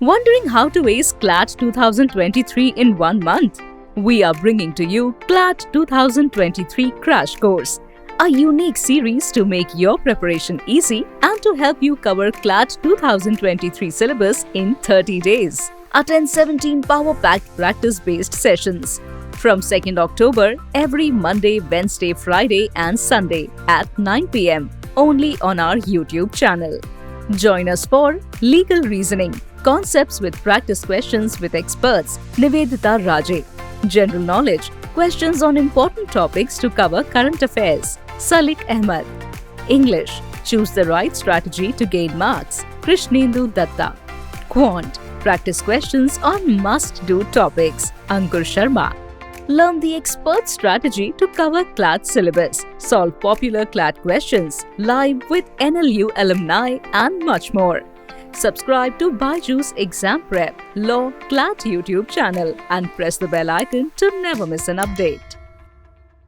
Wondering how to ace CLAT 2023 in 1 month? We are bringing to you CLAT 2023 Crash Course, a unique series to make your preparation easy and to help you cover CLAT 2023 syllabus in 30 days. Attend 17 power-packed practice-based sessions from 2nd October every Monday, Wednesday, Friday and Sunday at 9 p.m. only on our YouTube channel. Join us for Legal Reasoning, Concepts with Practice Questions with Experts Nivedita Raje, General Knowledge, Questions on Important Topics to Cover Current Affairs, Salik Ahmed, English, Choose the Right Strategy to Gain Marks, Krishnendu Datta, Quant, Practice Questions on Must-Do Topics, Ankur Sharma. Learn the expert strategy to cover CLAT syllabus, solve popular CLAT questions, live with NLU alumni and much more. Subscribe to BYJU'S Exam Prep Law CLAT YouTube channel and press the bell icon to never miss an update.